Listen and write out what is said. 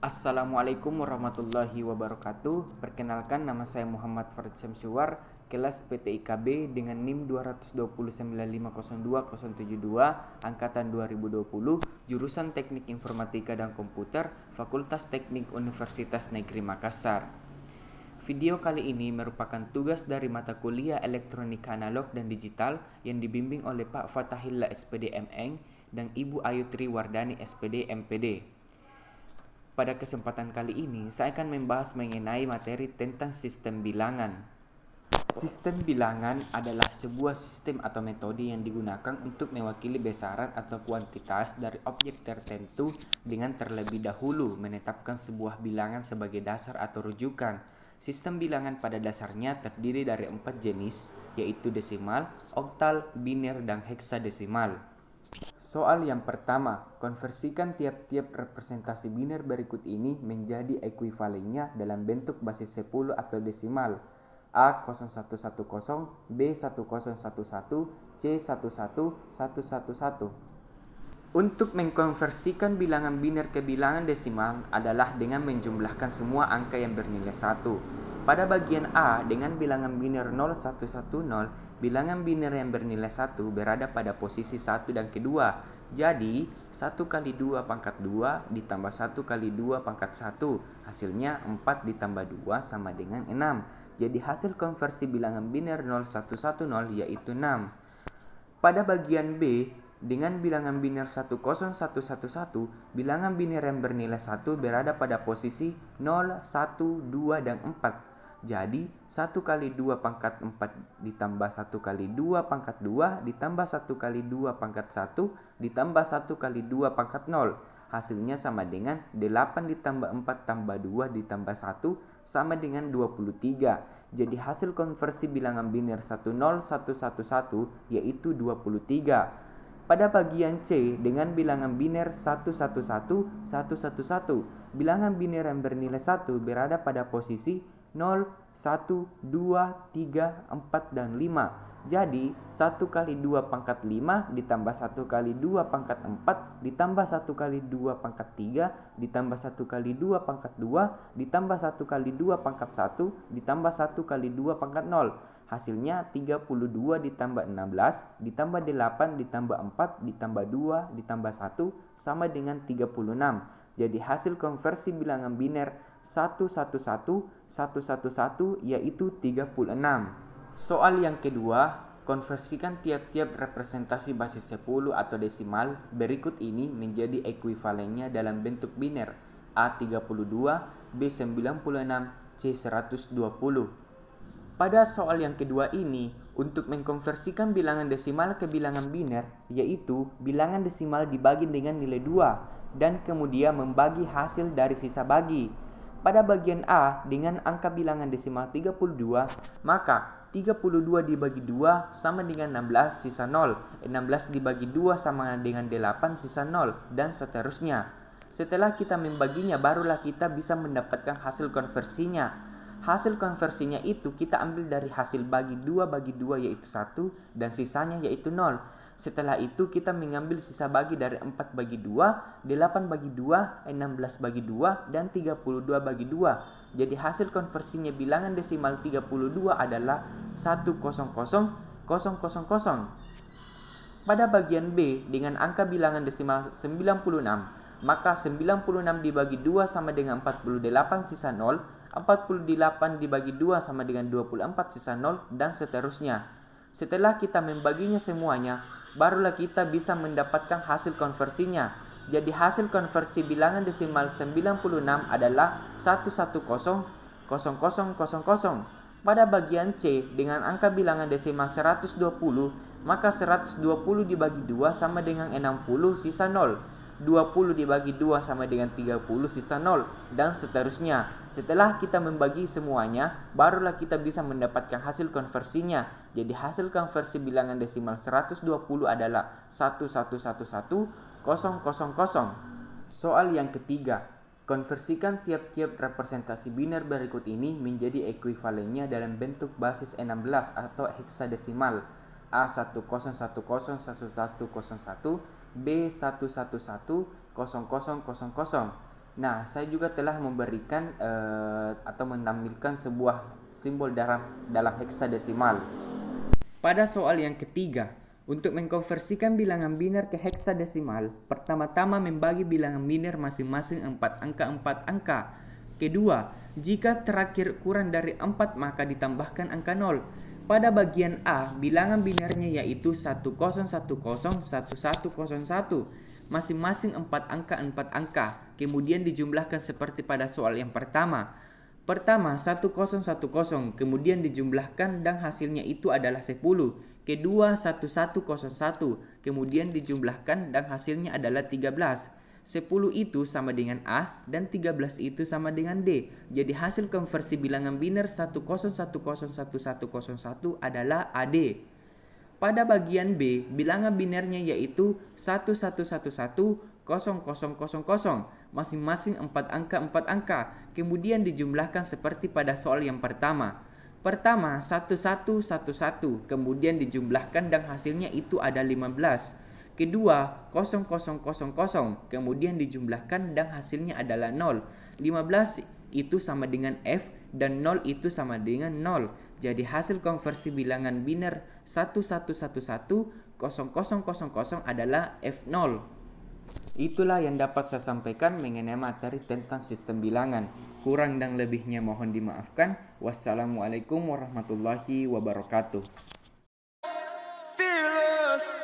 Assalamualaikum warahmatullahi wabarakatuh. Perkenalkan, nama saya Muhammad Farid Syamsuar, kelas PTIKB dengan NIM 229502072, angkatan 2020, jurusan Teknik Informatika dan Komputer, Fakultas Teknik Universitas Negeri Makassar. Video kali ini merupakan tugas dari mata kuliah Elektronika Analog dan Digital yang dibimbing oleh Pak Fatahillah SPD MN dan Ibu Ayu Tri Wardani SPD MPD. Pada kesempatan kali ini, saya akan membahas mengenai materi tentang sistem bilangan. Sistem bilangan adalah sebuah sistem atau metode yang digunakan untuk mewakili besaran atau kuantitas dari objek tertentu dengan terlebih dahulu menetapkan sebuah bilangan sebagai dasar atau rujukan. Sistem bilangan pada dasarnya terdiri dari 4 jenis, yaitu desimal, oktal, biner, dan heksadesimal. Soal yang pertama, konversikan tiap-tiap representasi biner berikut ini menjadi ekuivalennya dalam bentuk basis 10 atau desimal. A0110, B1011, C11111. Untuk mengkonversikan bilangan biner ke bilangan desimal adalah dengan menjumlahkan semua angka yang bernilai 1. Pada bagian A, dengan bilangan biner 0110, bilangan biner yang bernilai 1 berada pada posisi 1 dan kedua. Jadi, 1 kali 2 pangkat 2 ditambah 1 kali 2 pangkat 1. Hasilnya 4 ditambah 2 sama dengan 6. Jadi, hasil konversi bilangan biner 0110 yaitu 6. Pada bagian B, dengan bilangan biner 10111, bilangan biner yang bernilai 1 berada pada posisi 0, 1, 2, dan 4. Jadi, 1 kali 2 pangkat 4 ditambah 1 kali 2 pangkat 2 ditambah 1 kali 2 pangkat 1 ditambah 1 kali 2 pangkat 0. Hasilnya sama dengan 8 ditambah 4 tambah 2 ditambah 1 sama dengan 23. Jadi hasil konversi bilangan biner 10111 yaitu 23. Pada bagian C, dengan bilangan biner 111111, bilangan biner yang bernilai 1 berada pada posisi 0, 1, 2, 3, 4, dan 5. Jadi, 1 kali 2 pangkat 5 ditambah 1 kali 2 pangkat 4 ditambah 1 kali 2 pangkat 3 ditambah 1 kali 2 pangkat 2 ditambah 1 kali 2 pangkat 1 ditambah 1 kali 2 pangkat 0. Hasilnya 32 ditambah 16 ditambah 8 ditambah 4 ditambah 2 ditambah 1 sama dengan 36. Jadi hasil konversi bilangan biner 11111 yaitu 36. Soal yang kedua, konversikan tiap-tiap representasi basis 10 atau desimal berikut ini menjadi ekuivalennya dalam bentuk biner A32, B96, C120. Pada soal yang kedua ini, untuk mengkonversikan bilangan desimal ke bilangan biner, yaitu bilangan desimal dibagi dengan nilai 2 dan kemudian membagi hasil dari sisa bagi. Pada bagian A, dengan angka bilangan desimal 32, maka 32 dibagi 2 sama dengan 16 sisa 0. 16 dibagi 2 sama dengan 8 sisa 0, dan seterusnya. Setelah kita membaginya, barulah kita bisa mendapatkan hasil konversinya. Hasil konversinya itu kita ambil dari hasil bagi 2 yaitu 1 dan sisanya yaitu 0. Setelah itu kita mengambil sisa bagi dari 4 bagi 2, 8 bagi 2, 16 bagi 2, dan 32 bagi 2. Jadi hasil konversinya bilangan desimal 32 adalah 100,000. Pada bagian B, dengan angka bilangan desimal 96, maka 96 dibagi 2 sama dengan 48 sisa 0, 48 dibagi 2 sama dengan 24 sisa 0, dan seterusnya. Setelah kita membaginya semuanya, barulah kita bisa mendapatkan hasil konversinya. Jadi hasil konversi bilangan desimal 96 adalah 110,000. Pada bagian C, dengan angka bilangan desimal 120, maka 120 dibagi 2 sama dengan 60 sisa 0. 20 dibagi 2 sama dengan 30 sisa 0, dan seterusnya. Setelah kita membagi semuanya, barulah kita bisa mendapatkan hasil konversinya. Jadi hasil konversi bilangan desimal 120 adalah 1111000. Soal yang ketiga, konversikan tiap-tiap representasi biner berikut ini menjadi ekuivalennya dalam bentuk basis 16 atau heksadesimal. A10101101, B1110000. Nah, saya juga telah memberikan atau menampilkan sebuah simbol dalam heksadesimal. Pada soal yang ketiga, untuk mengkonversikan bilangan biner ke heksadesimal, pertama-tama membagi bilangan biner masing-masing 4 angka. Kedua, jika terakhir kurang dari 4 maka ditambahkan angka 0. Pada bagian A, bilangan binernya yaitu 10101101, masing-masing 4 angka, kemudian dijumlahkan seperti pada soal yang pertama. Pertama 1010, kemudian dijumlahkan dan hasilnya itu adalah 10. Kedua 1101, kemudian dijumlahkan dan hasilnya adalah 13. 10 itu sama dengan A dan 13 itu sama dengan D. Jadi hasil konversi bilangan biner 10101101 adalah AD. Pada bagian B, bilangan binernya yaitu 11110000, masing-masing 4 angka, kemudian dijumlahkan seperti pada soal yang pertama. Pertama 1111, kemudian dijumlahkan dan hasilnya itu ada 15. Kedua 0000, kemudian dijumlahkan dan hasilnya adalah 0. 15 itu sama dengan F dan 0 itu sama dengan 0. Jadi hasil konversi bilangan biner 11110000 adalah F0. Itulah yang dapat saya sampaikan mengenai materi tentang sistem bilangan. Kurang dan lebihnya mohon dimaafkan. Wassalamualaikum warahmatullahi wabarakatuh. Fearless.